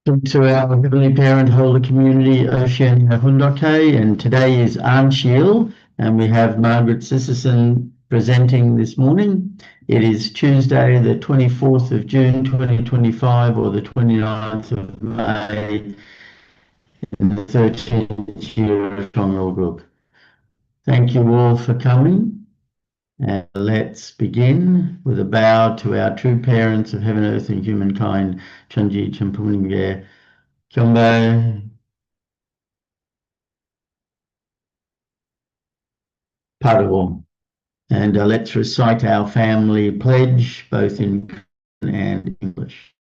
To our Heavenly Parent Holder Community, Oceania Hundoke, and today is Anshil, and we have Margaret Sisserson presenting this morning. It is Tuesday, the 24th of June 2025, or the 29th of May, in the 13th year of Tongal Group. Thank you all for coming. And let's begin with a bow to our true parents of heaven, earth, and humankind, Chunji Champuninge, Kyombe, Padawan. And let's recite our family pledge, both in Korean and English.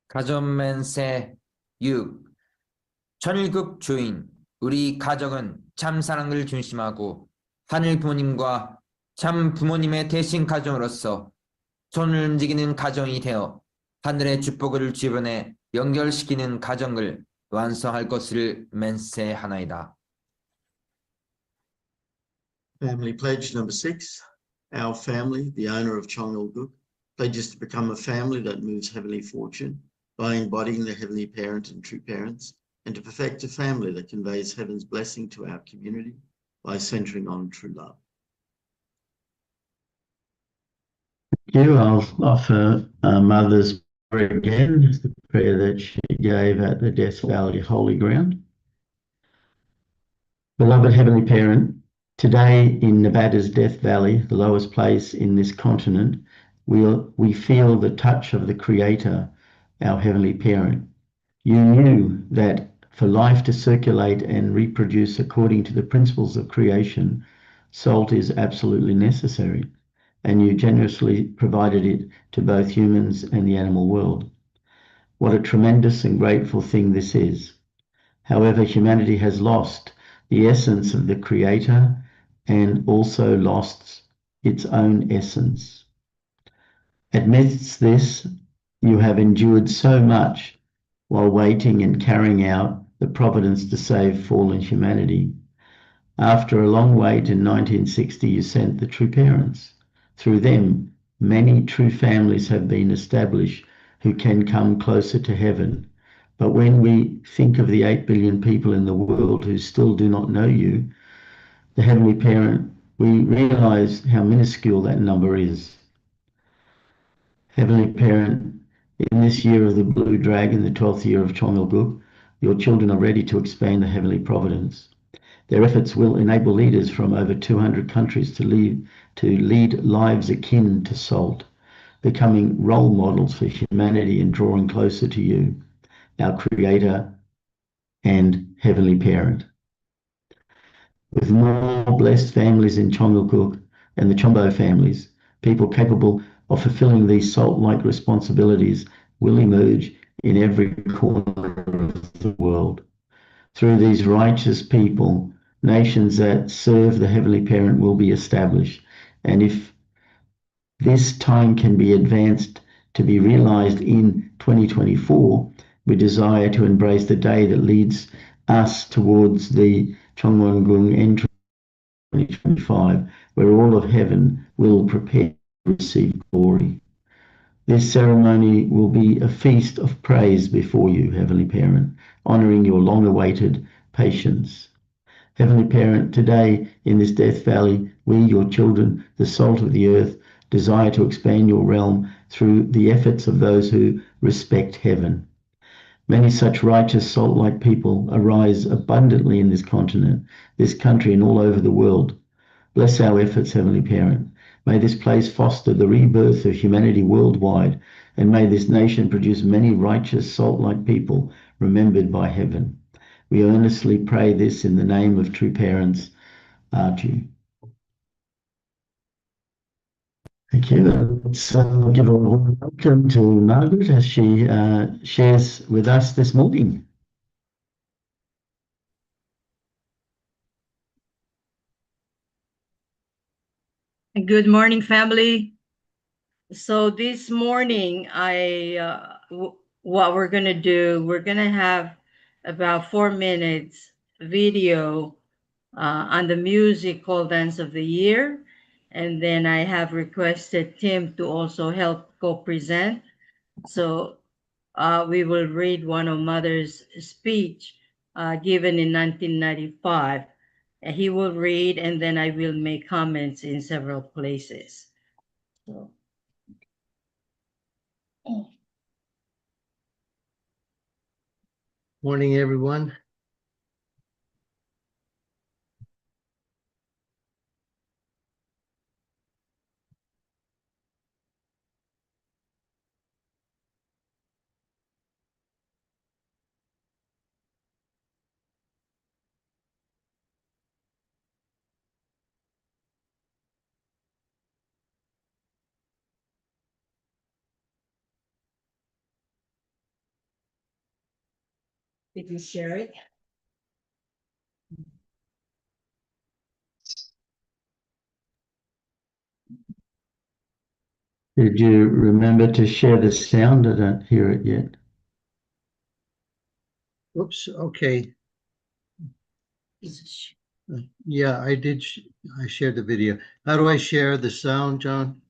가전맨세 6. 천일국 주인, 우리 가족은 참 사랑을 중심하고 하늘 부모님과 참 부모님의 대신 가정으로서 손을 움직이는 가정이 되어 하늘의 축복을 주변에 연결시키는 가정을 완성할 것을 맹세하나이다. Family pledge number 6. Our family, the owner of Chongalguk, pledges to become a family that moves heavenly fortune by embodying the heavenly parent and true parents, and to perfect a family that conveys heaven's blessing to our community by centering on true love. Thank you. I'll offer Mother's prayer again, the prayer that she gave at the Death Valley Holy Ground. Beloved Heavenly Parent, today in Nevada's Death Valley, the lowest place in this continent, we feel the touch of the Creator, our Heavenly Parent. You knew that for life to circulate and reproduce according to the principles of creation, salt is absolutely necessary, and you generously provided it to both humans and the animal world. What a tremendous and grateful thing this is. However, humanity has lost the essence of the Creator and also lost its own essence. Amidst this, you have endured so much while waiting and carrying out the providence to save fallen humanity. After a long wait in 1960, you sent the true parents. Through them, many true families have been established who can come closer to heaven. But when we think of the 8 billion people in the world who still do not know you, the Heavenly Parent, we realize how minuscule that number is. Heavenly Parent, in this year of the Blue Dragon, the 12th year of Chongalguk, your children are ready to expand the heavenly providence. Their efforts will enable leaders from over 200 countries to lead lives akin to salt, becoming role models for humanity and drawing closer to you, our Creator and Heavenly Parent. With more blessed families in Chongalguk and the Chombo families, people capable of fulfilling these salt-like responsibilities will emerge in every corner of the world. Through these righteous people, nations that serve the Heavenly Parent will be established. And if this time can be advanced to be realized in 2024, we desire to embrace the day that leads us towards the Chongwon entry 2025, where all of heaven will prepare to receive glory. This ceremony will be a feast of praise before you, Heavenly Parent, honoring your long-awaited patience. Heavenly Parent, today in this Death Valley, we, your children, the salt of the earth, desire to expand your realm through the efforts of those who respect heaven. Many such righteous salt-like people arise abundantly in this continent, this country, and all over the world. Bless our efforts, Heavenly Parent. May this place foster the rebirth of humanity worldwide, and may this nation produce many righteous salt-like people remembered by heaven. We earnestly pray this in the name of true parents, Archie. Thank you. Let's give a warm welcome to Margaret as she shares with us this morning. Good morning, family. So this morning, what we're gonna do, we're gonna have about 4 minutes video on the musical dance of the year, And then I have requested Tim to also help co-present. So we will read one of Mother's speech given in 1995. He will read, and then I will make comments in several places. So. Morning, everyone. Did you share it? Did you remember to share the sound? I don't hear it yet. Oops, okay. Yeah, I did. I shared the video. How do I share the sound, John?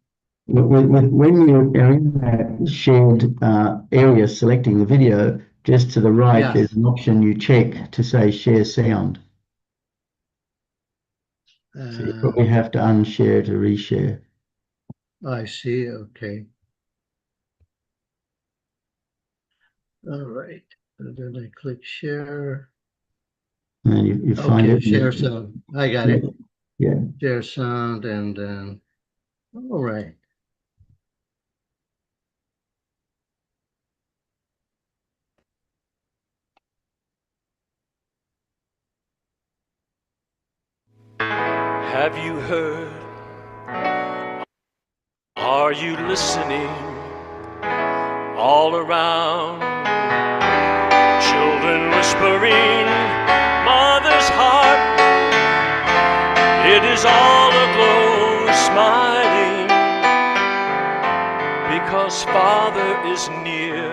When you're in that shared area selecting the video, just to the right, Yeah. there's an option you check to say share sound. So you probably have to unshare to reshare. I see. Okay. All right. And then I click share. And then you find Okay, it. share sound. I got it. Yeah. Share sound, and then all right. Have you heard? Are you listening? All around, children whispering, mother's heart, it is all aglow, smiling, because Father is near.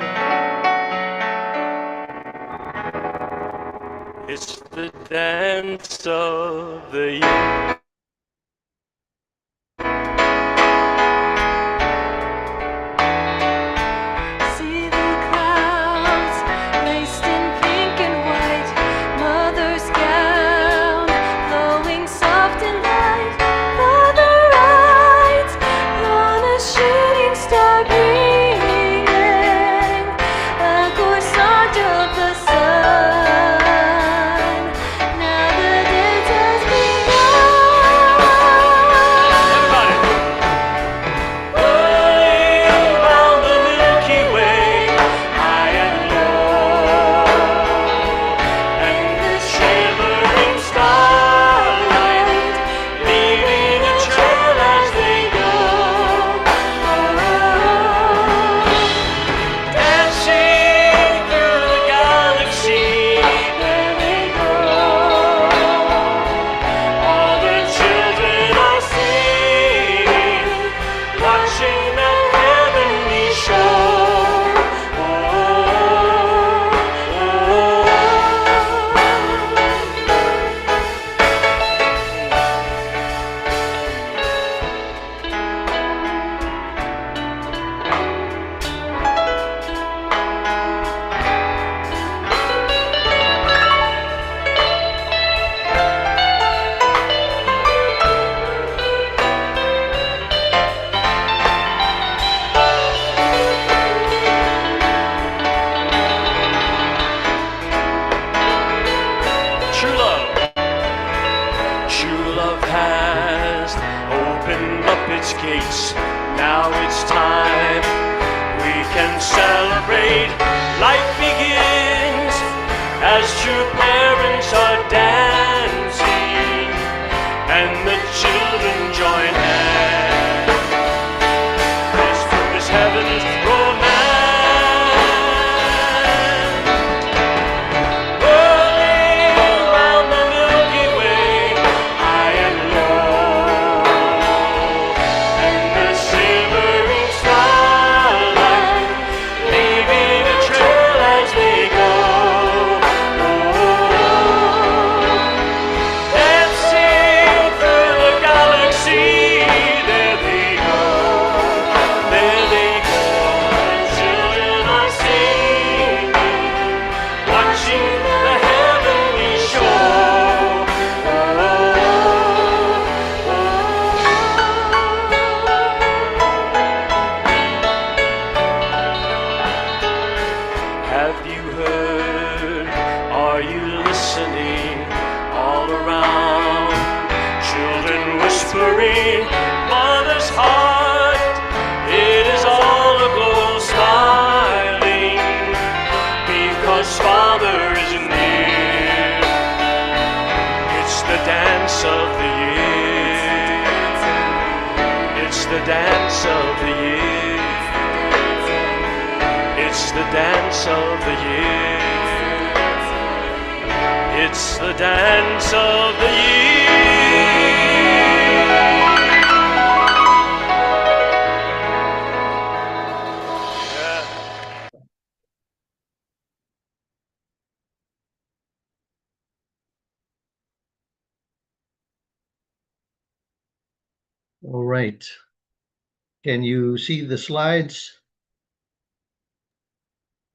It's the dance of the year. Gates. Now it's time we can celebrate. Life begins as true parents are dancing and the children join hands. This heaven's romance. Whirling round the Milky Way, high and low. And the shimmering starlight, leaving a victory. Mother's heart, it is all aglow, smiling, because Father is near. It's the dance of the year. It's the dance of the year. It's the dance of the year. It's the dance of the year. All right. Can you see the slides?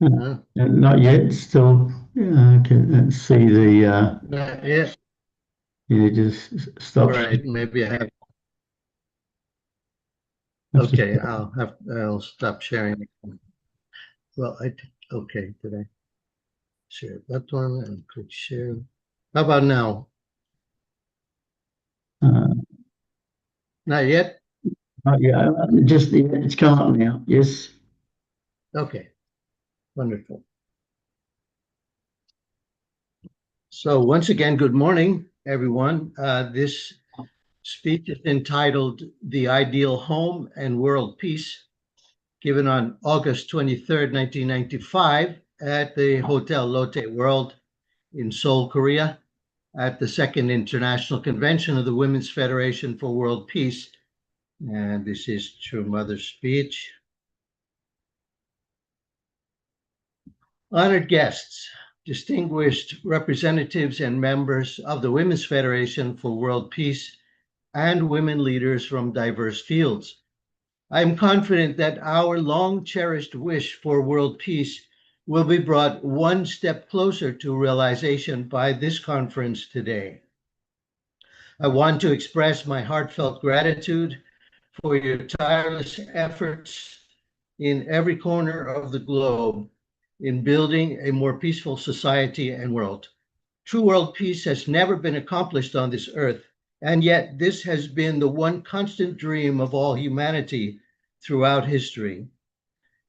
Not yet. Still, can see the. Not yet. You just All stop. right, maybe I have. Okay, I'll stop sharing. Well, okay, did I share that one and click share? How about now? Not yet? Yeah, just it's come up now. Yes. Okay, wonderful. So once again, good morning, everyone. This speech is entitled The Ideal Home and World Peace, given on August 23rd, 1995 at the Hotel Lotte World in Seoul, Korea, at the Second International Convention of the Women's Federation for World Peace. And this is True Mother's speech. Honored guests, distinguished representatives and members of the Women's Federation for World Peace, and women leaders from diverse fields. I am confident that our long-cherished wish for world peace will be brought one step closer to realization by this conference today. I want to express my heartfelt gratitude for your tireless efforts in every corner of the globe in building a more peaceful society and world. True world peace has never been accomplished on this earth, and yet this has been the one constant dream of all humanity throughout history.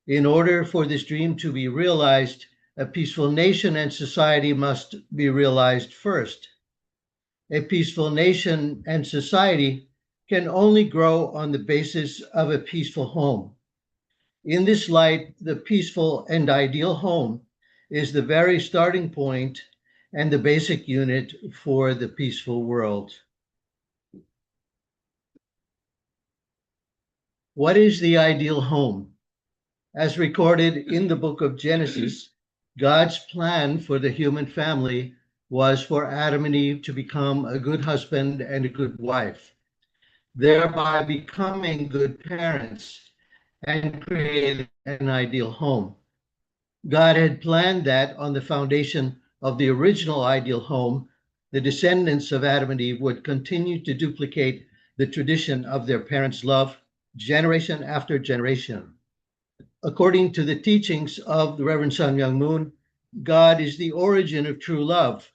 In order for this dream to be realized, a peaceful nation and society must be realized first. A peaceful nation and society can only grow on the basis of a peaceful home. In this light, the peaceful and ideal home is the very starting point and the basic unit for the peaceful world. What is the ideal home? As recorded in the book of Genesis, God's plan for the human family was for Adam and Eve to become a good husband and a good wife, thereby becoming good parents and create an ideal home. God had planned that on the foundation of the original ideal home, the descendants of Adam and Eve would continue to duplicate the tradition of their parents' love generation after generation. According to the teachings of the Reverend Sun Myung Moon, God is the origin of true love.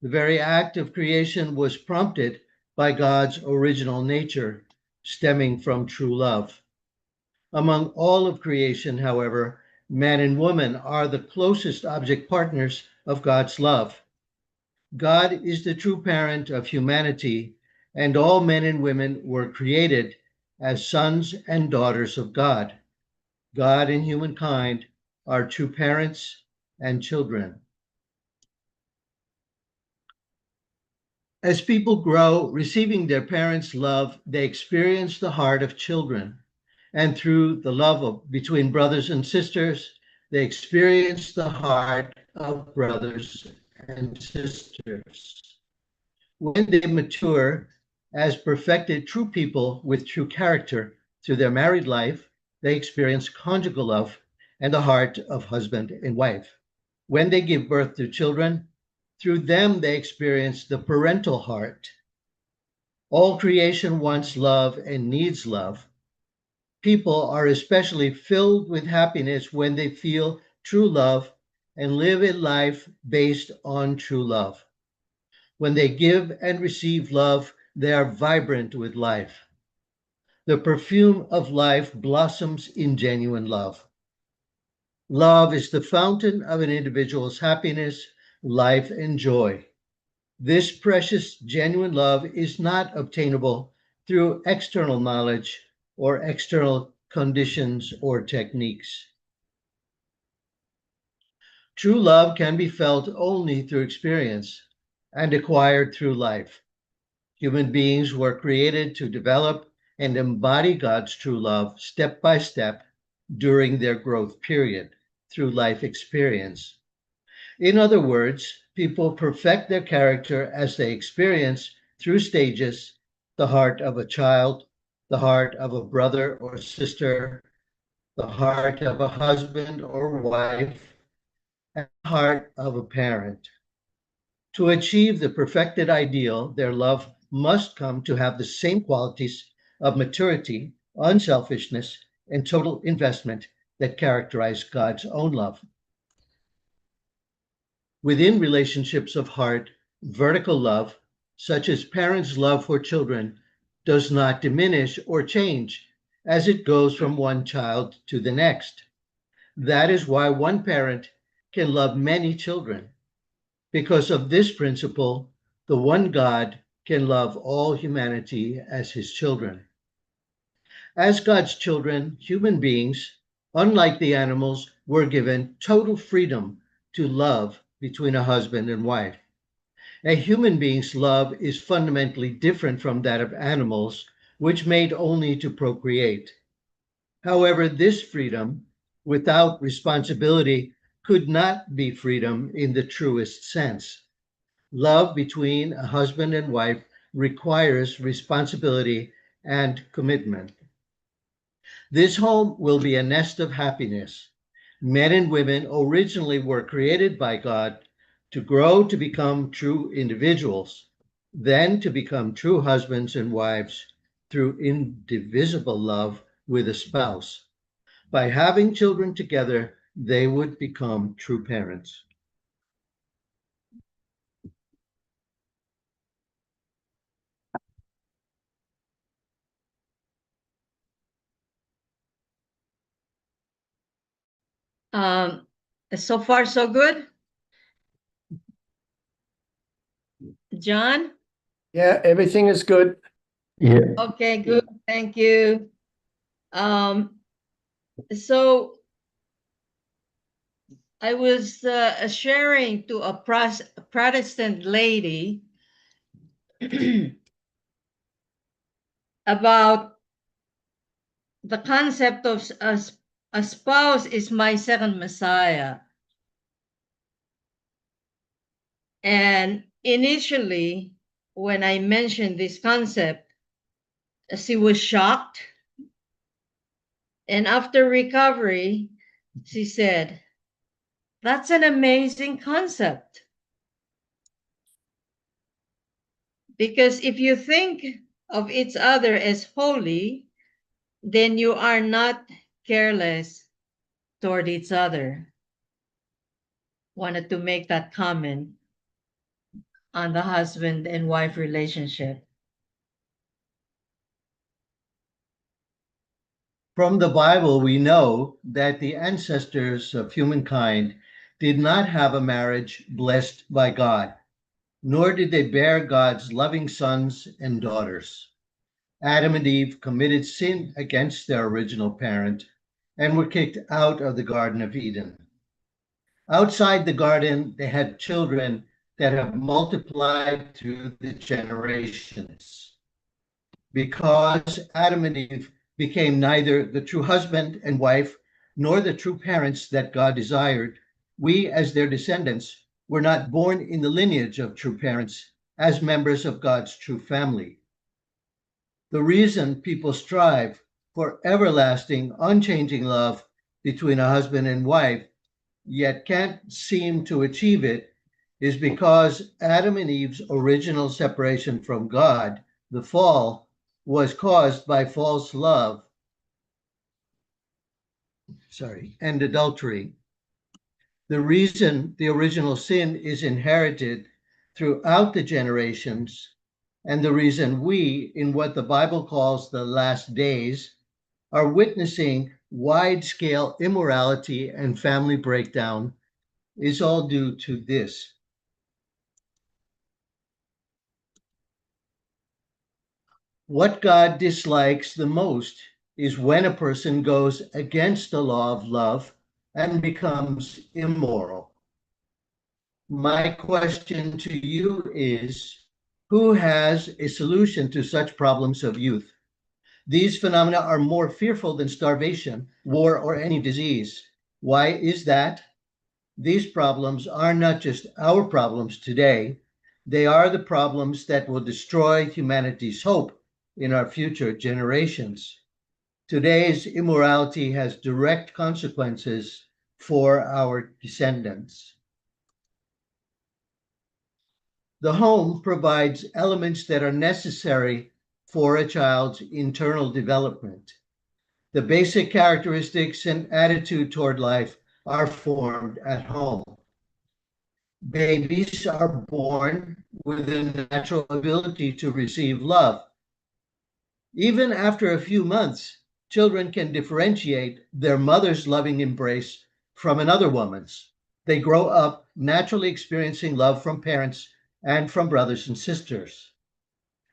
The very act of creation was prompted by God's original nature, stemming from true love. Among all of creation, however, man and woman are the closest object partners of God's love. God is the true parent of humanity, and all men and women were created as sons and daughters of God. God and humankind are true parents and children. As people grow, receiving their parents' love, they experience the heart of children. And through the love between brothers and sisters, they experience the heart of brothers and sisters. When they mature as perfected true people with true character through their married life, they experience conjugal love and the heart of husband and wife. When they give birth to children, through them they experience the parental heart. All creation wants love and needs love. People are especially filled with happiness when they feel true love and live a life based on true love. When they give and receive love they are vibrant with life. The perfume of life blossoms in genuine love. Love is the fountain of an individual's happiness, life, and joy. This precious, genuine love is not obtainable through external knowledge or external conditions or techniques. True love can be felt only through experience and acquired through life. Human beings were created to develop and embody God's true love step by step during their growth period through life experience. In other words, people perfect their character as they experience through stages the heart of a child, the heart of a brother or sister, the heart of a husband or wife, and the heart of a parent. To achieve the perfected ideal, their love must come to have the same qualities of maturity, unselfishness, and total investment that characterize God's own love. Within relationships of heart, vertical love, such as parents' love for children, does not diminish or change as it goes from one child to the next. That is why one parent can love many children. Because of this principle, the one God can love all humanity as his children. As God's children, human beings, unlike the animals, were given total freedom to love between a husband and wife. A human being's love is fundamentally different from that of animals, which made only to procreate. However, this freedom, without responsibility, could not be freedom in the truest sense. Love between a husband and wife requires responsibility and commitment. This home will be a nest of happiness. Men and women originally were created by God to grow to become true individuals, then to become true husbands and wives through indivisible love with a spouse. By having children together, they would become true parents. So far, so good. John? Yeah, everything is good. Yeah. Okay, good. Thank you. So I was sharing to a Protestant lady about the concept of a spouse is my second Messiah. And initially, when I mentioned this concept, she was shocked. And after recovery, she said, "That's an amazing concept." Because if you think of each other as holy, then you are not careless toward each other. Wanted to make that comment on the husband and wife relationship. From the Bible, we know that the ancestors of humankind did not have a marriage blessed by God, nor did they bear God's loving sons and daughters. Adam and Eve committed sin against their original parent and were kicked out of the Garden of Eden. Outside the garden, they had children that have multiplied through the generations. Because Adam and Eve became neither the true husband and wife nor the true parents that God desired, we, as their descendants, were not born in the lineage of true parents as members of God's true family. The reason people strive for everlasting, unchanging love between a husband and wife, yet can't seem to achieve it, is because Adam and Eve's original separation from God, the fall, was caused by false love, and adultery. The reason the original sin is inherited throughout the generations and the reason we, in what the Bible calls the last days, are witnessing wide-scale immorality and family breakdown is all due to this. What God dislikes the most is when a person goes against the law of love and becomes immoral. My question to you is, who has a solution to such problems of youth? These phenomena are more fearful than starvation, war, or any disease. Why is that? These problems are not just our problems today, they are the problems that will destroy humanity's hope in our future generations. Today's immorality has direct consequences for our descendants. The home provides elements that are necessary for a child's internal development. The basic characteristics and attitude toward life are formed at home. Babies are born with a natural ability to receive love. Even after a few months, children can differentiate their mother's loving embrace from another woman's. They grow up naturally experiencing love from parents and from brothers and sisters.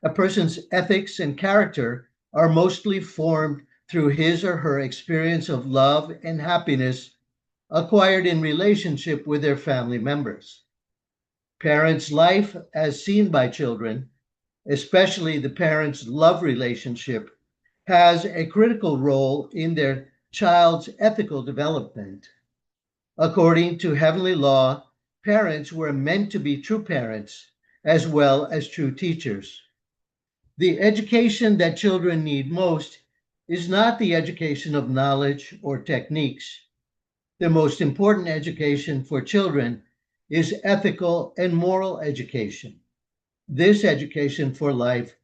A person's ethics and character are mostly formed through his or her experience of love and happiness acquired in relationship with their family members. Parents' life as seen by children, especially the parents' love relationship, has a critical role in their child's ethical development. According to heavenly law, parents were meant to be true parents as well as true teachers. The education that children need most is not the education of knowledge or techniques. The most important education for children is ethical and moral education. This education for life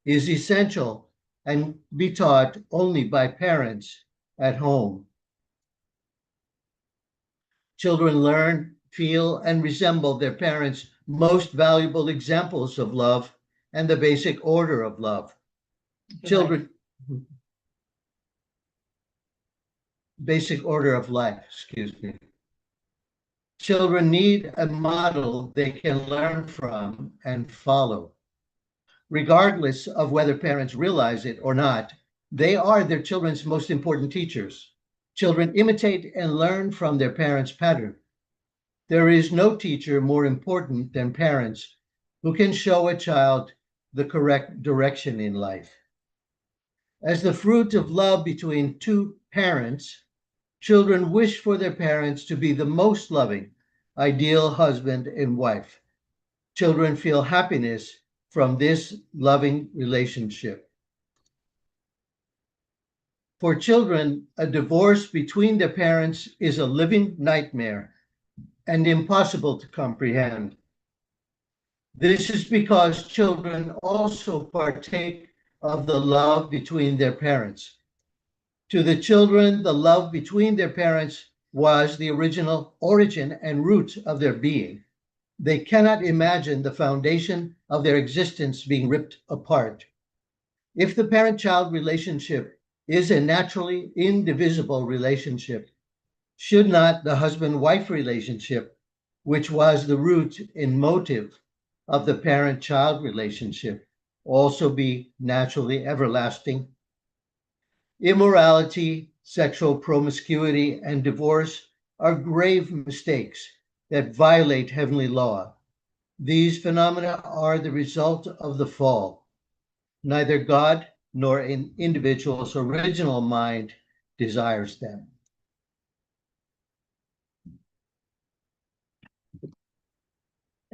is essential and be taught only by parents at home. Children learn, feel, and resemble their parents' most valuable examples of love and the basic order of love. Children, basic order of life, excuse me. Children need a model they can learn from and follow. Regardless of whether parents realize it or not, they are their children's most important teachers. Children imitate and learn from their parents' pattern. There is no teacher more important than parents who can show a child the correct direction in life. As the fruit of love between two parents, children wish for their parents to be the most loving, ideal husband and wife. Children feel happiness from this loving relationship. For children, a divorce between their parents is a living nightmare and impossible to comprehend. This is because children also partake of the love between their parents. To the children, the love between their parents was the original origin and root of their being. They cannot imagine the foundation of their existence being ripped apart. If the parent-child relationship is a naturally indivisible relationship, should not the husband-wife relationship, which was the root and motive of the parent-child relationship, also be naturally everlasting? Immorality, sexual promiscuity, and divorce are grave mistakes that violate heavenly law. These phenomena are the result of the fall. Neither God nor an individual's original mind desires them.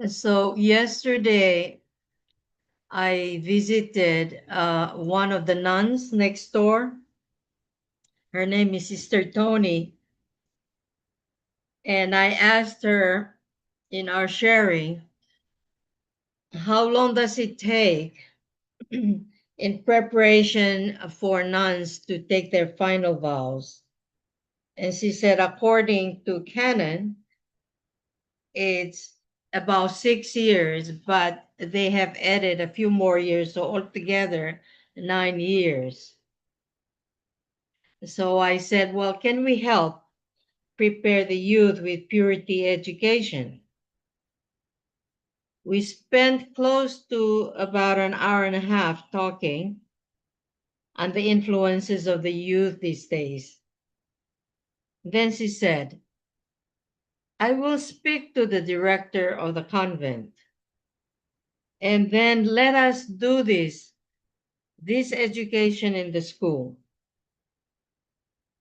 So yesterday, I visited one of the nuns next door. Her name is Sister Tony. And I asked her in our sharing, how long does it take in preparation for nuns to take their final vows? And she said, according to canon, it's about 6 years, but they have added a few more years, so altogether 9 years. So I said, well, can we help prepare the youth with purity education? We spent close to about an hour and a half talking on the influences of the youth these days. Then she said, I will speak to the director of the convent, and then let us do this education in the school.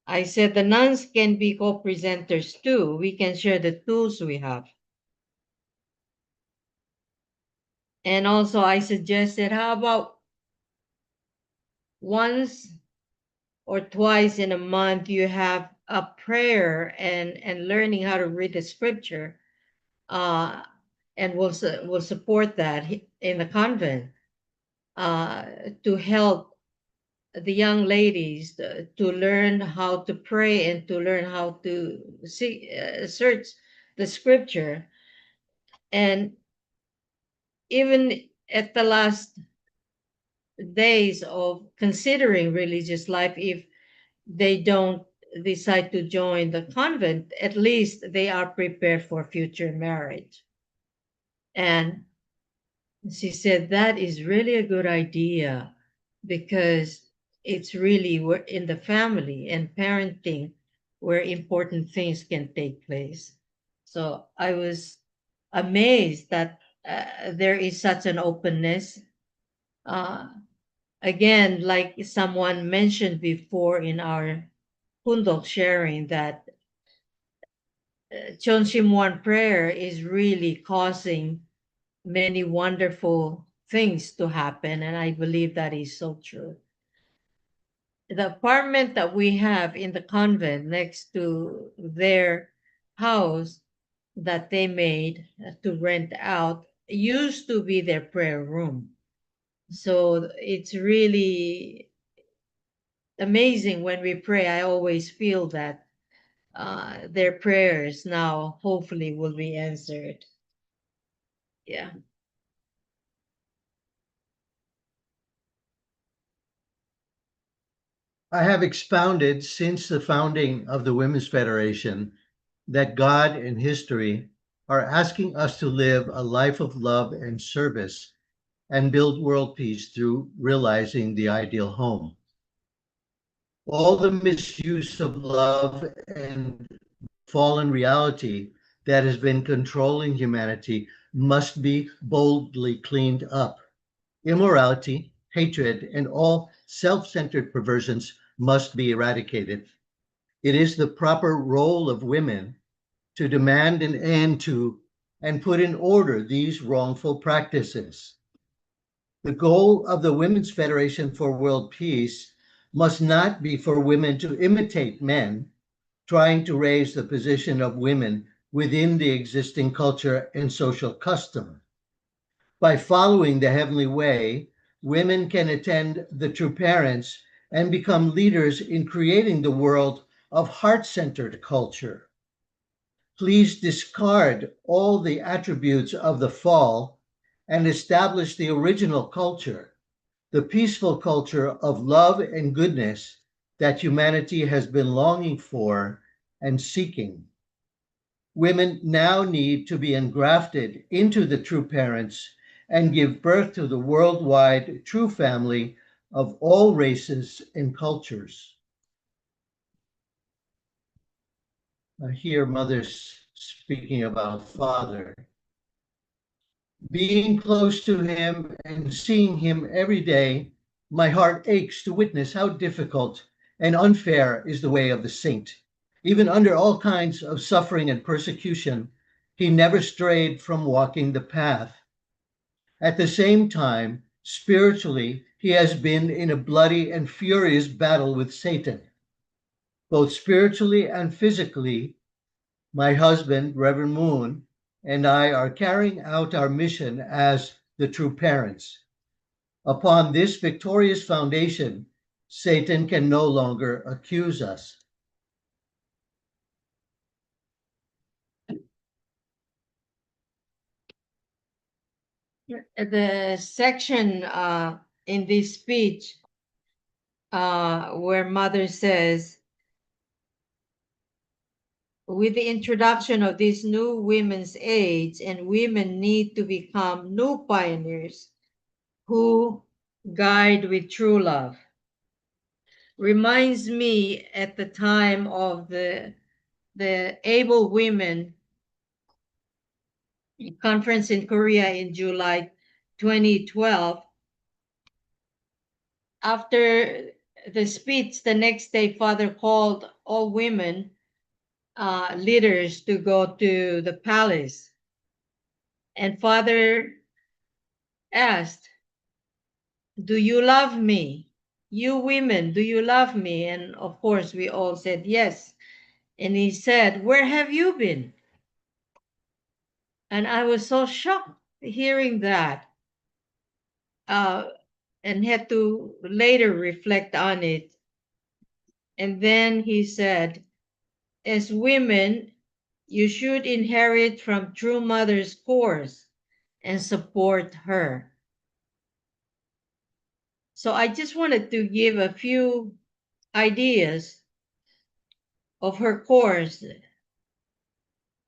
I said the nuns can be co-presenters too. We can share the tools we have. And also I suggested, how about once or twice in a month you have a prayer and learning how to read the scripture, and we'll support that in the convent, to help the young ladies to learn how to pray and to learn how to search the scripture. And even at the last days of considering religious life, if they don't decide to join the convent, at least they are prepared for future marriage. And she said that is really a good idea, because it's really in the family and parenting where important things can take place. So I was amazed that there is such an openness. Again, like someone mentioned before in our Kundok sharing, that Chonshimwan prayer is really causing many wonderful things to happen, and I believe that is so true. The apartment that we have in the convent next to their house that they made to rent out used to be their prayer room. So it's really amazing when we pray. I always feel that their prayers now hopefully will be answered. Yeah. I have expounded since the founding of the Women's Federation that God and history are asking us to live a life of love and service and build world peace through realizing the ideal home. All the misuse of love and fallen reality that has been controlling humanity must be boldly cleaned up. Immorality, hatred, and all self-centered perversions must be eradicated. It is the proper role of women to demand an end to and put in order these wrongful practices. The goal of the Women's Federation for World Peace must not be for women to imitate men trying to raise the position of women within the existing culture and social custom. By following the heavenly way, women can attend the true parents and become leaders in creating the world of heart-centered culture. Please discard all the attributes of the fall and establish the original culture, the peaceful culture of love and goodness that humanity has been longing for and seeking. Women now need to be engrafted into the true parents and give birth to the worldwide true family of all races and cultures. I hear mothers speaking about Father. Being close to him and seeing him every day, my heart aches to witness how difficult and unfair is the way of the saint. Even under all kinds of suffering and persecution, he never strayed from walking the path. At the same time, spiritually, he has been in a bloody and furious battle with Satan. Both spiritually and physically, my husband, Reverend Moon, and I are carrying out our mission as the true parents. Upon this victorious foundation, Satan can no longer accuse us. The section in this speech where Mother says, with the introduction of this new women's age, and women need to become new pioneers who guide with true love. Reminds me at the time of the Able Women conference in Korea in July 2012. After the speech, the next day, Father called all women leaders to go to the palace. And Father asked, "Do you love me? You women, do you love me?" And of course, we all said yes. And he said, "Where have you been?" And I was so shocked hearing that, and had to later reflect on it. And then he said, "As women, you should inherit from true mother's course and support her." So I just wanted to give a few ideas of her course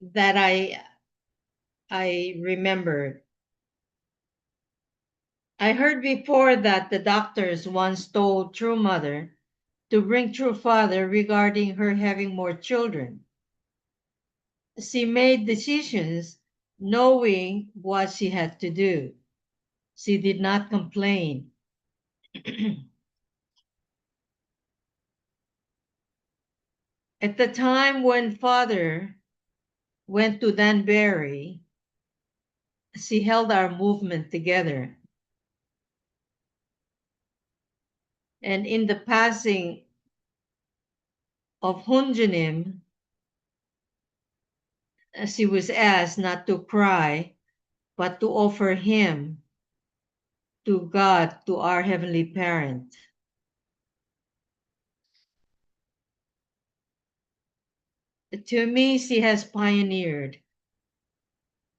that I remembered. I heard before that the doctors once told True Mother to bring True Father regarding her having more children. She made decisions knowing what she had to do. She did not complain. At the time when Father went to Danbury, she held our movement together. And in the passing of Hunjanim, she was asked not to cry, but to offer him to God, to our Heavenly Parent. To me, she has pioneered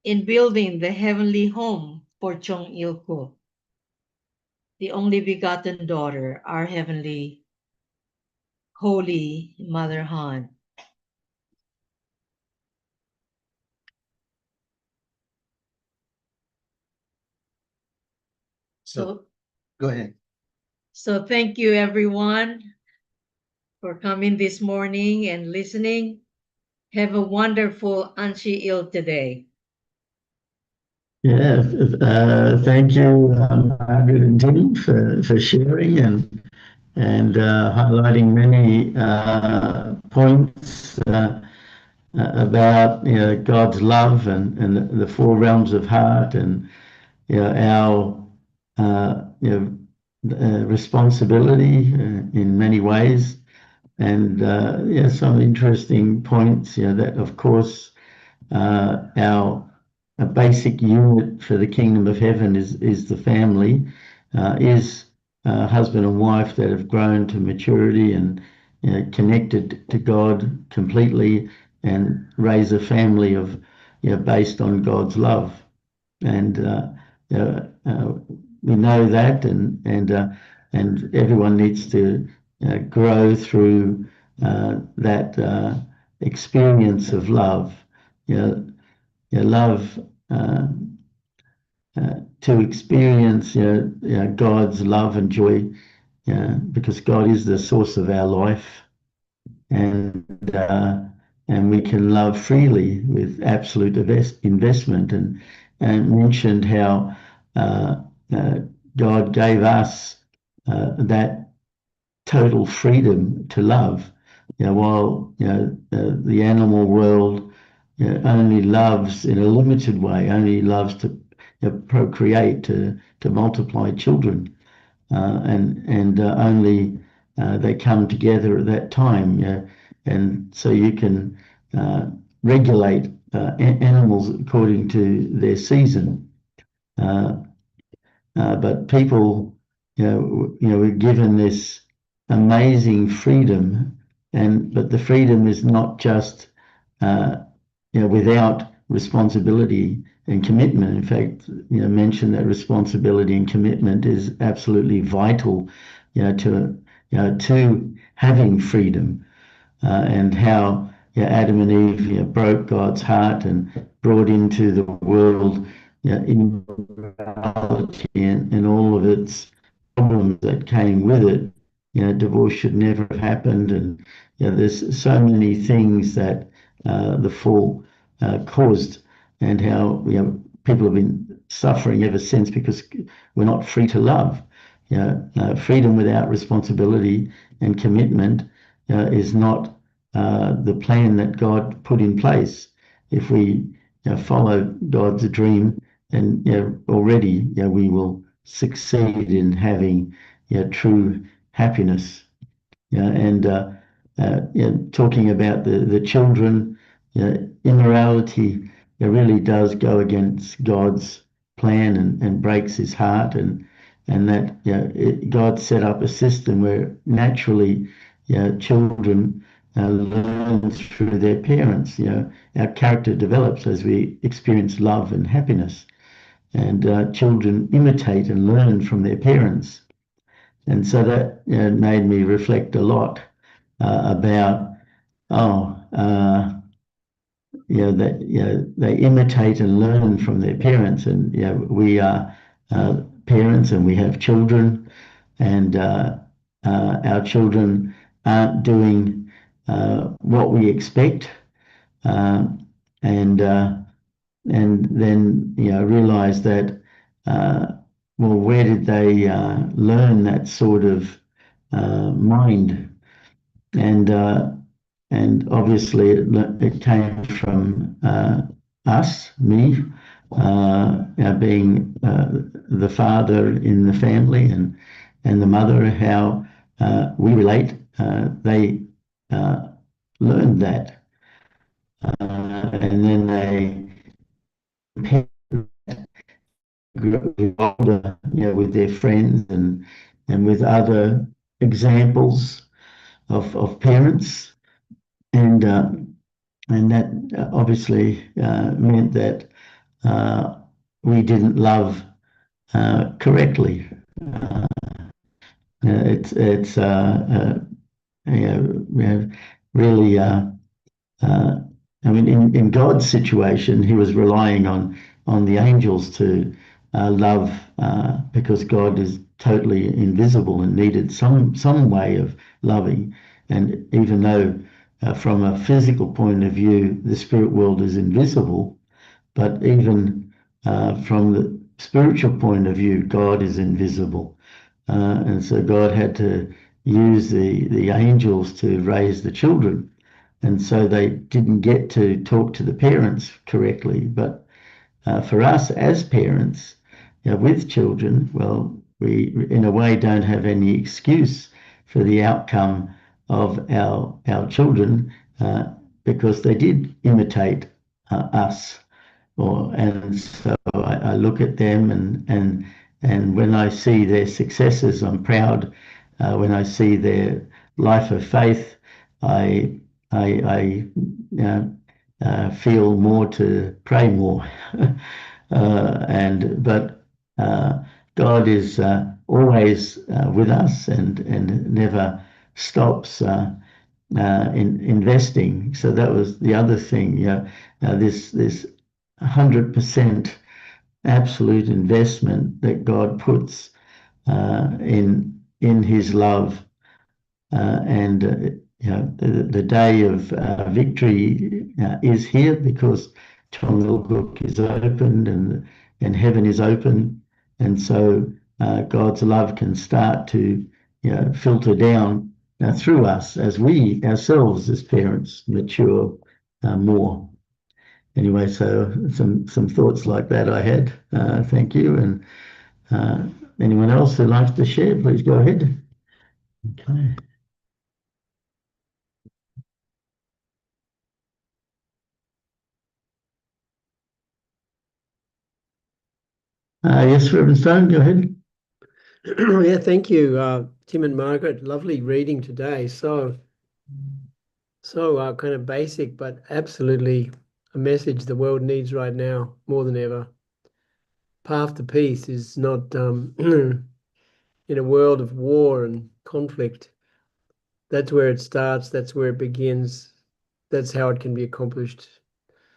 in building the heavenly home for Chong Il-kuk, the only begotten daughter, our Heavenly Holy Mother Han. So Go ahead. So thank you everyone for coming this morning and listening. Have a wonderful Anchi Il today. Yeah, thank you, Margaret and Timmy, for sharing and highlighting many points about God's love and the four realms of heart and our responsibility in many ways, and some interesting points. That of course our a basic unit for the kingdom of heaven is the family, is husband and wife that have grown to maturity and connected to God completely, and raise a family of based on God's love. And we know that, and everyone needs to grow through that experience of love. Love to experience God's love and joy, because God is the source of our life, and we can love freely with absolute investment, and mentioned how God gave us that total freedom to love. While the animal world only loves in a limited way, only loves to procreate, to multiply children, and only they come together at that time. And so you can regulate animals according to their season. But people, we're given this amazing freedom, but the freedom is not just without responsibility. and commitment. In fact, mention that responsibility and commitment is absolutely vital, to having freedom, and how Adam and Eve broke God's heart and brought into the world immorality and all of its problems that came with it. Divorce should never have happened, and there's so many things that the fall caused, and how people have been suffering ever since because we're not free to love. Freedom without responsibility and commitment is not the plan that God put in place. If we follow God's dream, then already we will succeed in having true happiness. And talking about the children, immorality, it really does go against God's plan and breaks his heart, and that God set up a system where naturally children learn through their parents. Our character develops as we experience love and happiness, and children imitate and learn from their parents. And so that made me reflect a lot about that they imitate and learn from their parents, and we are parents and we have children, and our children aren't doing what we expect, and then realize that well, where did they learn that sort of mind? And obviously it came from us, me, being the father in the family, and the mother, how we relate. They learned that, and then they grew older, with their friends and with other examples of parents, and that obviously meant that we didn't love correctly. It's really. I mean, in God's situation, he was relying on the angels to love, because God is totally invisible and needed some way of loving. And even though from a physical point of view, the spirit world is invisible, but even from the spiritual point of view, God is invisible. And so God had to use the angels to raise the children. And so they didn't get to talk to the parents correctly. But for us as parents, with children, well, we in a way don't have any excuse for the outcome of our children, because they did imitate us. And so I look at them, and when I see their successes, I'm proud. When I see their life of faith, I feel more to pray more. But God is always with us and never stops in investing. So that was the other thing. This 100% absolute investment that God puts in his love, and the day of victory is here, because Chongalguk is opened and heaven is open, and so God's love can start to filter down through us as we ourselves as parents mature more. Anyway, so some thoughts like that I had. Thank you. And anyone else who likes to share, please go ahead. Okay. Yes, Reverend Stone, go ahead. Yeah, thank you, Tim and Margaret. Lovely reading today. So kind of basic, but absolutely a message the world needs right now more than ever. Path to peace is not in a world of war and conflict. That's where it starts. That's where it begins. That's how it can be accomplished.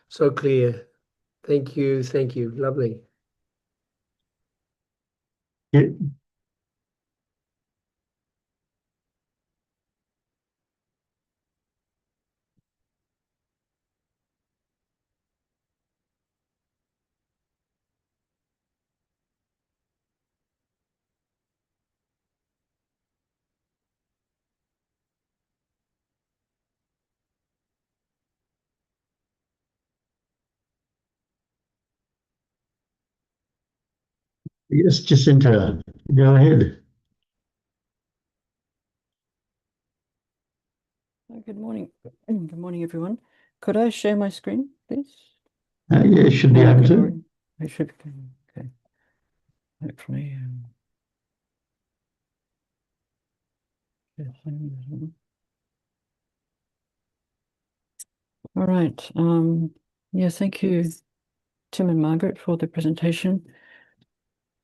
So clear. Thank you. Thank you. Lovely. Yeah. Yes, Jacinta, go ahead. Good morning. Good morning, everyone. Could I share my screen, please? Yeah, should be able to. I should. Okay. Hopefully. Yes, all right. Yeah, thank you, Tim and Margaret, for the presentation.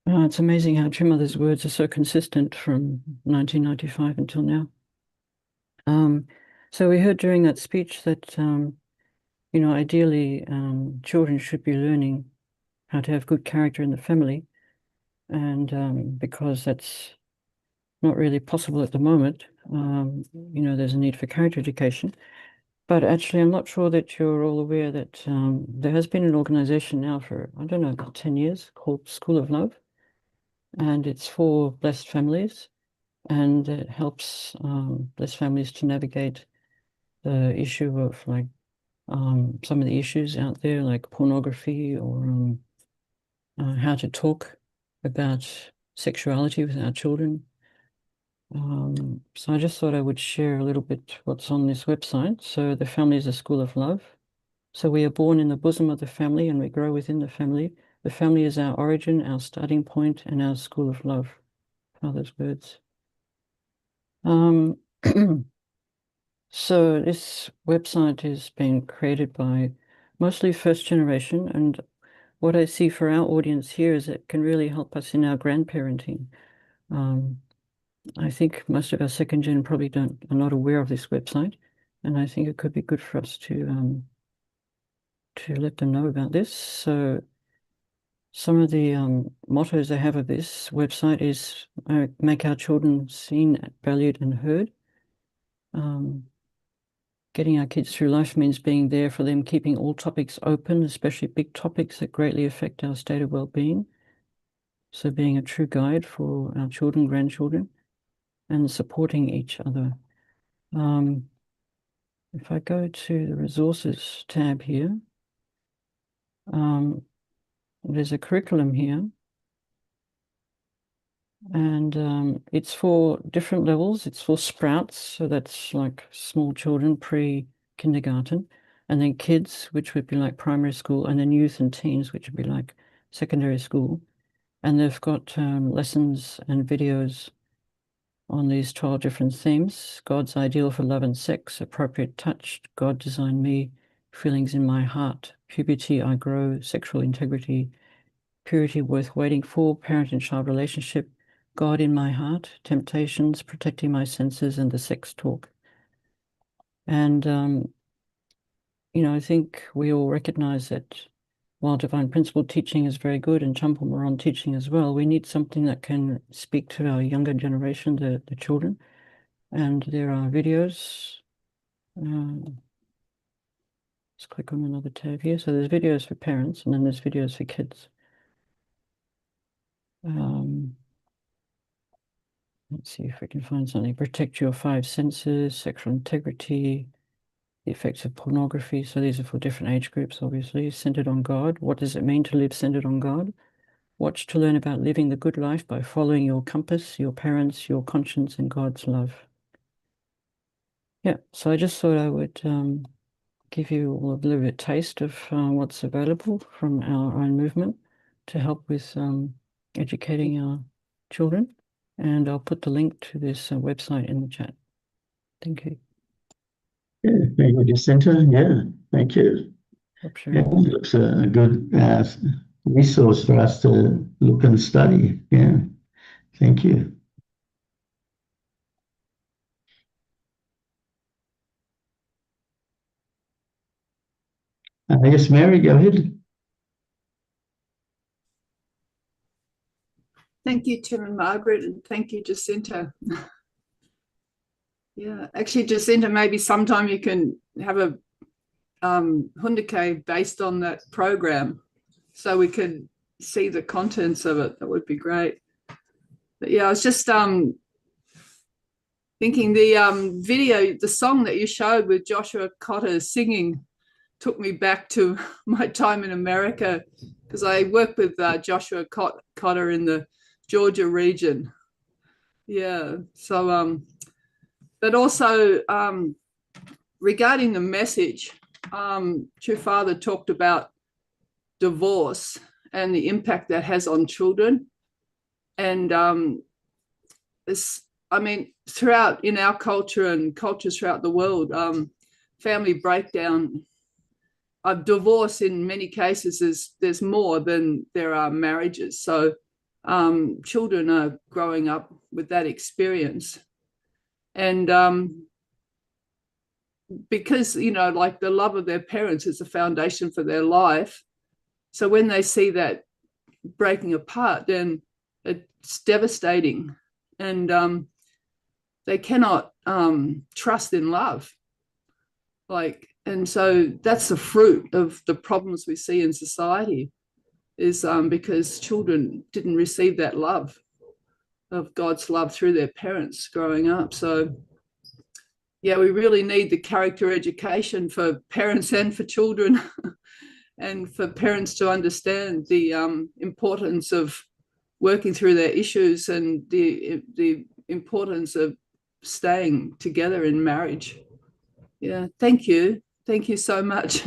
It's amazing how Tim Mother's words are so consistent from 1995 until now. So we heard during that speech that, ideally, children should be learning how to have good character in the family. And because that's not really possible at the moment, there's a need for character education. But actually, I'm not sure that you're all aware that there has been an organization now for, I don't know, about 10 years called School of Love. And it's for blessed families. And it helps blessed families to navigate the issue of some of the issues out there, like pornography or how to talk about sexuality with our children. So I just thought I would share a little bit what's on this website. So the family is a school of love. So we are born in the bosom of the family and we grow within the family. The family is our origin, our starting point, and our school of love. Father's words. So this website has been created by mostly first generation, and what I see for our audience here is it can really help us in our grandparenting. I think most of our second gen probably are not aware of this website, and I think it could be good for us to let them know about this. So some of the mottos I have of this website is make our children seen, valued, and heard. Getting our kids through life means being there for them, keeping all topics open, especially big topics that greatly affect our state of well-being. So being a true guide for our children, grandchildren, and supporting each other. If I go to the resources tab here, there's a curriculum here. And it's for different levels. It's for sprouts, so that's like small children, pre-kindergarten, and then kids, which would be like primary school, and then youth and teens, which would be like secondary school. And they've got lessons and videos on these 12 different themes: God's ideal for love and sex, appropriate touch, God designed me, feelings in my heart, puberty, I grow, sexual integrity, purity worth waiting for, parent and child relationship, God in my heart, temptations, protecting my senses, and the sex talk. And, I think we all recognize that while divine principle teaching is very good and Champal Moran teaching as well, we need something that can speak to our younger generation, the children. And there are videos. Let's click on another tab here. So there's videos for parents and then there's videos for kids. Let's see if we can find something. Protect your 5 senses, sexual integrity, the effects of pornography. So these are for different age groups, obviously. Centered on God. What does it mean to live centered on God? Watch to learn about living the good life by following your compass, your parents, your conscience, and God's love. Yeah, so I just thought I would give you all a little bit of taste of what's available from our own movement to help with educating our children. And I'll put the link to this website in the chat. Thank you. Yeah, thank you, Jacinta. Yeah, thank you. Option. Yeah, it looks a good resource for us to look and study. Yeah, thank you. Yes, Mary, go ahead. Thank you, Tim and Margaret, and thank you, Jacinta. Yeah, actually, Jacinta, maybe sometime you can have a Hundake based on that program so we can see the contents of it. That would be great. But yeah, I was just thinking the video, the song that you showed with Joshua Cotter singing took me back to my time in America, because I worked with Joshua Cotter in the Georgia region. Yeah, so but also regarding the message, True Father talked about divorce and the impact that has on children. And I mean, throughout in our culture and cultures throughout the world, family breakdown, divorce in many cases there's more than there are marriages. So children are growing up with that experience. And because, you know, like the love of their parents is the foundation for their life. So when they see that breaking apart, then it's devastating. And they cannot trust in love. And so that's the fruit of the problems we see in society, is because children didn't receive that love of God's love through their parents growing up. So yeah, we really need the character education for parents and for children and for parents to understand the importance of working through their issues and the importance of staying together in marriage. Yeah, thank you. Thank you so much.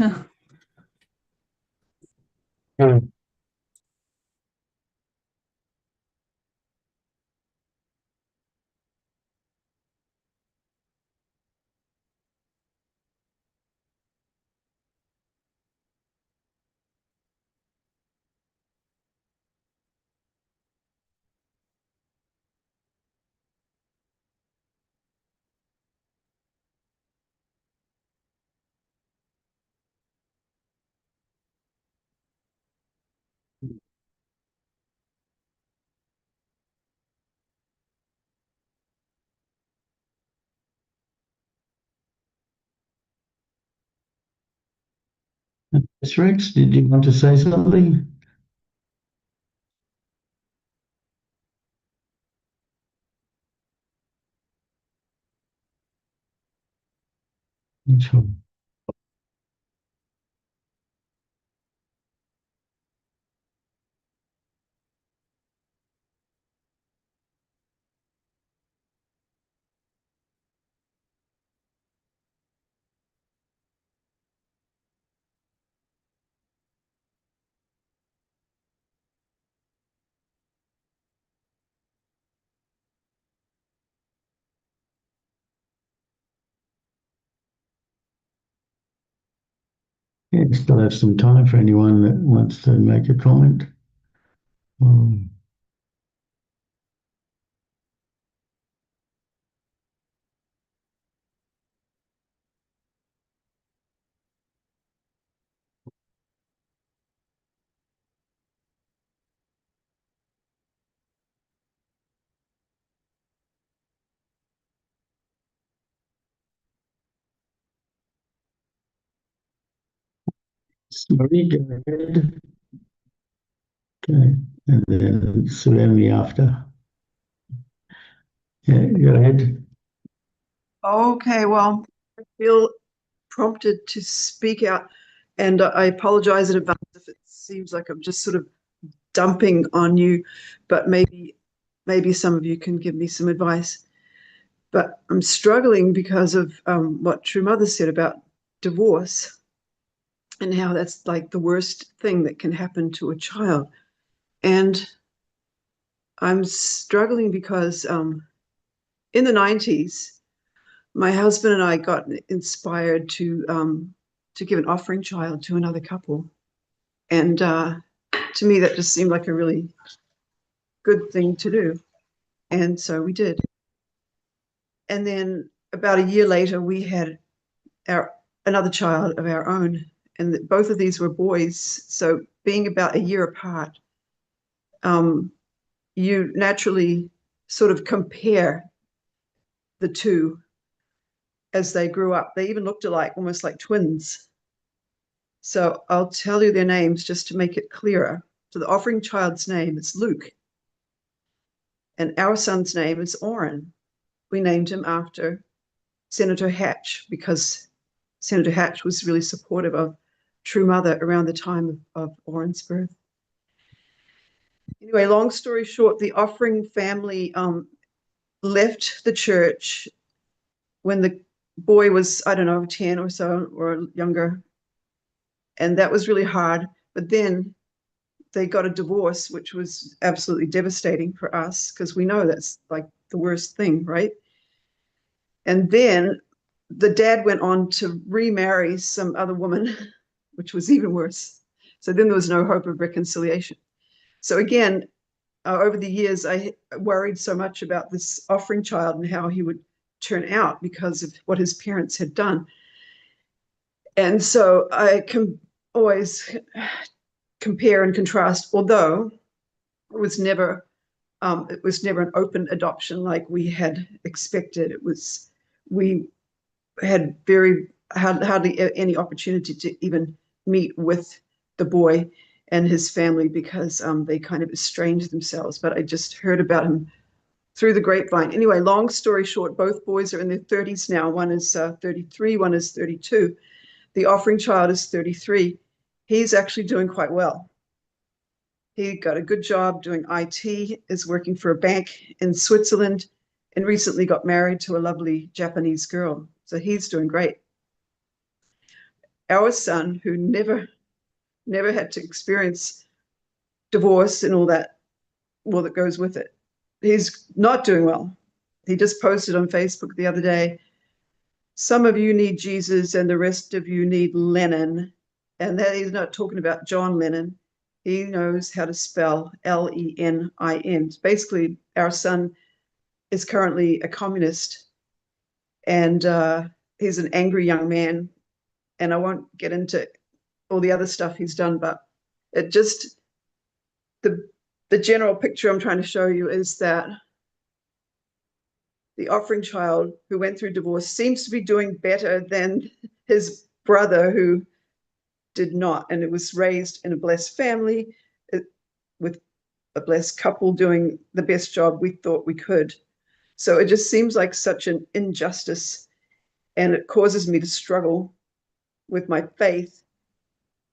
Yes, Rex, did you want to say something? Sure. Yeah, still have some time for anyone that wants to make a comment. Marie, go ahead. Okay, and then Suemi after. Yeah, go ahead. Okay, well, I feel prompted to speak out, and I apologize in advance if it seems like I'm just sort of dumping on you, but maybe some of you can give me some advice. But I'm struggling because of what True Mother said about divorce and how that's like the worst thing that can happen to a child. And I'm struggling because in the 90s, my husband and I got inspired to to give an offering child to another couple. And to me, that just seemed like a really good thing to do. And so we did. And then about a year later, we had another child of our own. And both of these were boys. So being about a year apart, you naturally sort of compare the two as they grew up. They even looked alike, almost like twins. So I'll tell you their names just to make it clearer. So the offering child's name is Luke. And our son's name is Orrin. We named him after Senator Hatch because Senator Hatch was really supportive of True Mother around the time of Orrin's birth. Anyway, long story short, the offering family left the church when the boy was, I don't know, 10 or so or younger. And that was really hard. But then they got a divorce, which was absolutely devastating for us because we know that's like the worst thing, right? And then the dad went on to remarry some other woman, which was even worse. So then there was no hope of reconciliation. So again, over the years, I worried so much about this offering child and how he would turn out because of what his parents had done. And so I can always compare and contrast, although it was never an open adoption like we had expected. We had hardly any opportunity to even meet with the boy and his family because they kind of estranged themselves. But I just heard about him through the grapevine. Anyway, long story short, both boys are in their 30s now. One is 33, one is 32. The offering child is 33. He's actually doing quite well. He got a good job doing IT, is working for a bank in Switzerland, and recently got married to a lovely Japanese girl. So he's doing great. Our son, who never had to experience divorce and all that goes with it, he's not doing well. He just posted on Facebook the other day, some of you need Jesus and the rest of you need Lennon. And that he's not talking about John Lennon. He knows how to spell Lenin. Basically, our son is currently a communist and he's an angry young man. And I won't get into all the other stuff he's done, but it just, the general picture I'm trying to show you is that the offering child who went through divorce seems to be doing better than his brother who did not. And it was raised in a blessed family with a blessed couple doing the best job we thought we could. So it just seems like such an injustice, and it causes me to struggle with my faith,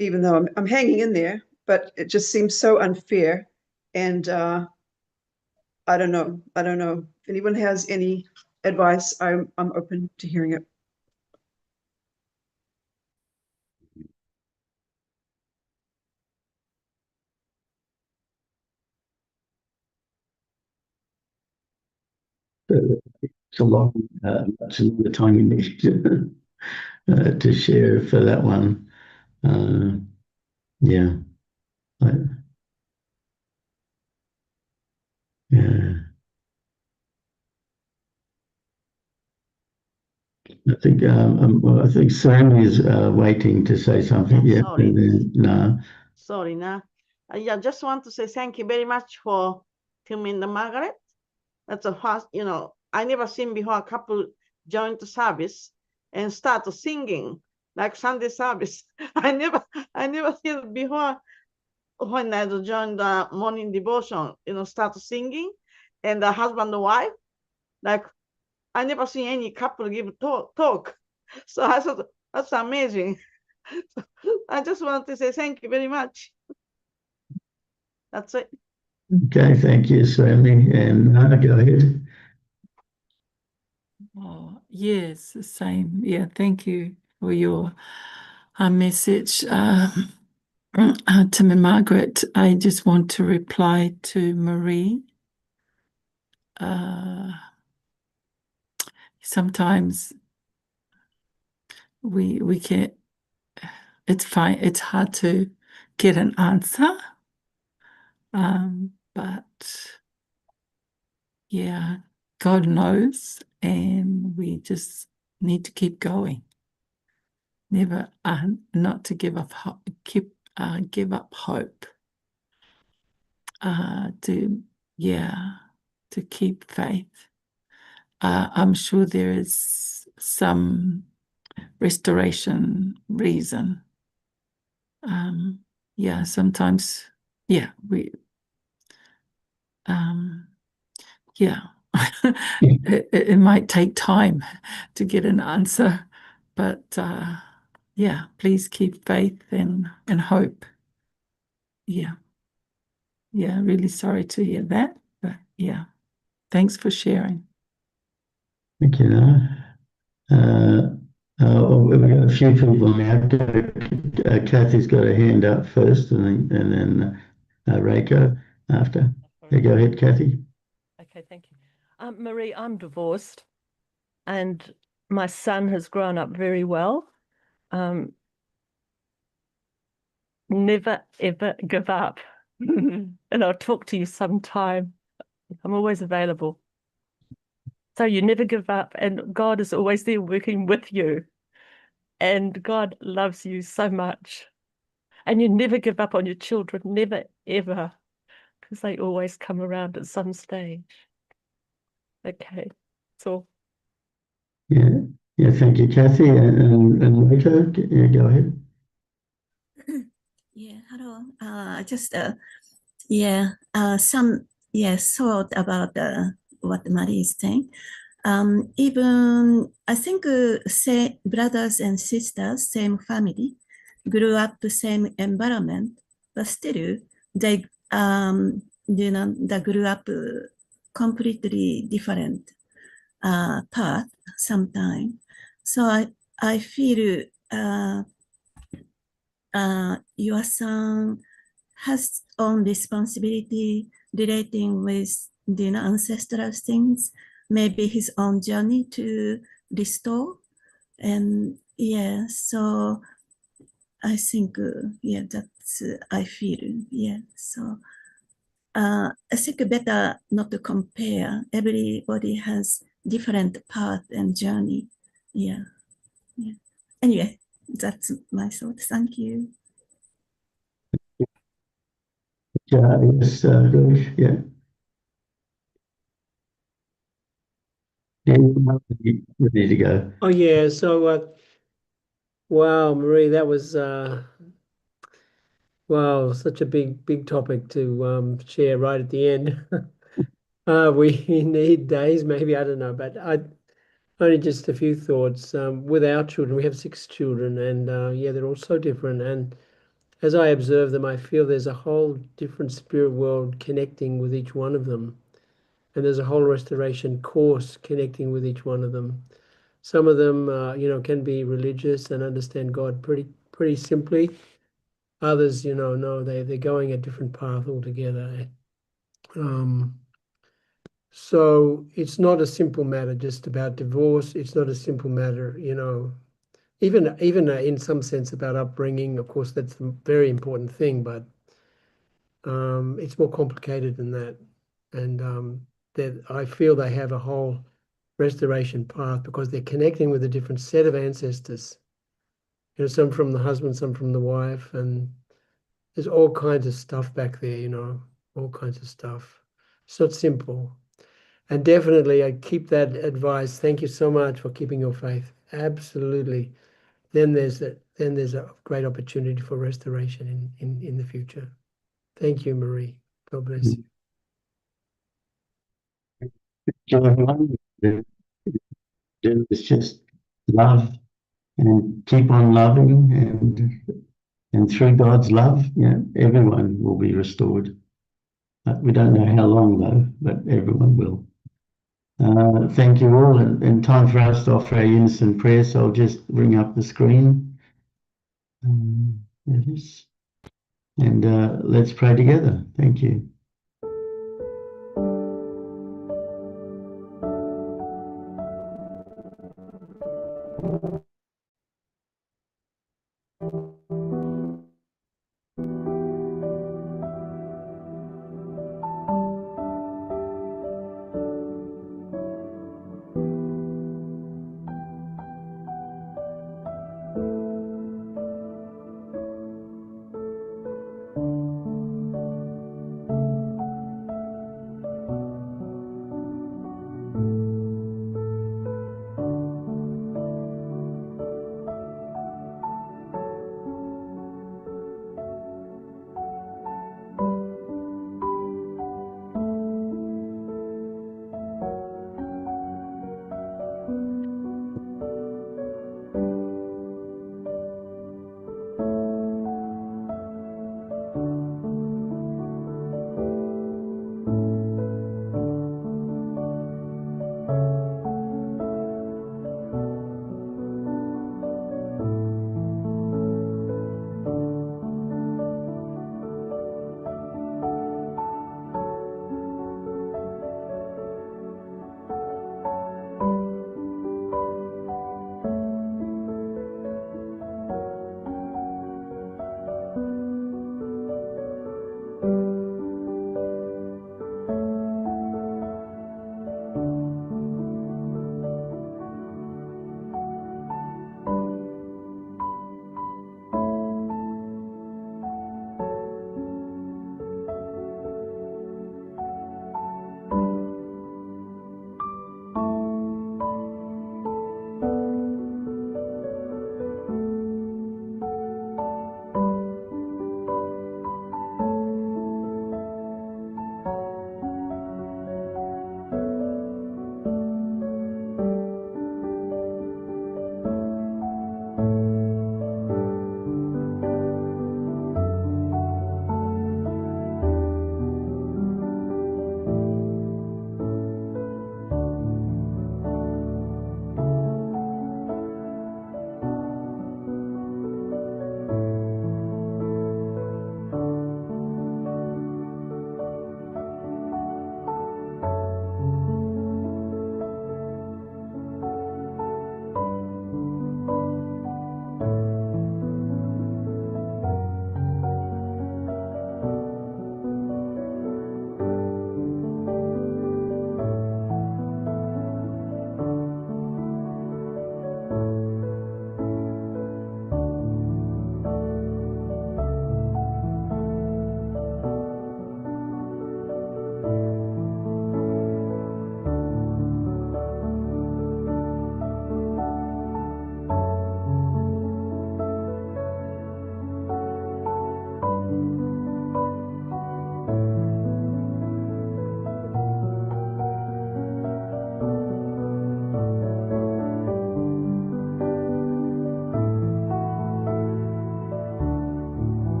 even though I'm hanging in there, but it just seems so unfair. And I don't know. If anyone has any advice, I'm open to hearing it. It's a long, much of the time you need to share for that one. Yeah. Yeah. I think Sam is waiting to say something. Yeah, Yeah, sorry. and then no. Sorry, nah. I just want to say thank you very much for Tim and Margaret. That's a first, I never seen before a couple join the service and start singing like Sunday service. I never seen it before when I joined the morning devotion, start singing, and the husband and wife, like I never seen any couple give talk. So I thought that's amazing. I just want to say thank you very much. That's it. Okay, thank you, Sammy. And go ahead. Oh, yes, the same. Yeah, thank you for your message. Tim and Margaret, I just want to reply to Marie. Sometimes we can it's fine. It's hard to get an answer. But yeah, God knows, and we just need to keep going. Never, not to give up hope. Give up hope. To keep faith. I'm sure there is some restoration reason. Sometimes, we, it might take time to get an answer, but please keep faith and hope. Really sorry to hear that, but thanks for sharing. Thank you, Noah. We've got a few people now. Kathy's got her hand up first, and then Reiko after. Yeah, go ahead, Kathy. Okay, thank you. Marie, I'm divorced, and my son has grown up very well. Never, ever give up. And I'll talk to you sometime. I'm always available. So you never give up, and God is always there working with you. And God loves you so much. And you never give up on your children, never, ever, because they always come around at some stage. Okay, that's all. Yeah, thank you, Kathy. And Reiko, go ahead. Hello. Thought about what Marie is saying. Even I think say brothers and sisters, same family, grew up the same environment, but still they they grew up completely different path sometimes. So I feel your son has own responsibility relating with the ancestral things, maybe his own journey to restore. And so I think, that's I feel, so I think better not to compare. Everybody has different path and journey. Anyway, that's my thought. Thank you. Yes, George, yeah. Ready to go. Oh yeah, so wow, Marie, that was wow, such a big topic to share right at the end. We need days, maybe, I don't know, but only just a few thoughts. With our children, we have 6 children, and they're all so different. And as I observe them, I feel there's a whole different spirit world connecting with each one of them. And there's a whole restoration course connecting with each one of them. Some of them, can be religious and understand God pretty simply. Others, no, they're going a different path altogether. So it's not a simple matter just about divorce. It's not a simple matter, even in some sense about upbringing. Of course, that's a very important thing, but it's more complicated than that. And I feel they have a whole restoration path because they're connecting with a different set of ancestors. Some from the husband, some from the wife, and there's all kinds of stuff back there, all kinds of stuff. It's not simple. And definitely I keep that advice. Thank you so much for keeping your faith. Absolutely. Then there's a great opportunity for restoration in the future. Thank you, Marie. God bless you. It's just love and keep on loving, and through God's love, everyone will be restored. We don't know how long though, but everyone will. Thank you all, and time for us to offer our unison prayer. So I'll just bring up the screen. There it is. And let's pray together. Thank you.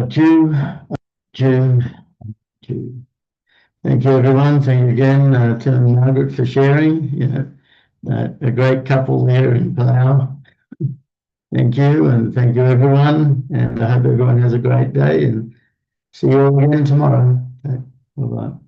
two, two, two. Thank you, everyone. Thank you again, Tim and Margaret, for sharing. You know, a great couple there in Palau. Thank you, and thank you, everyone. And I hope everyone has a great day, and see you all again tomorrow. Okay, bye-bye.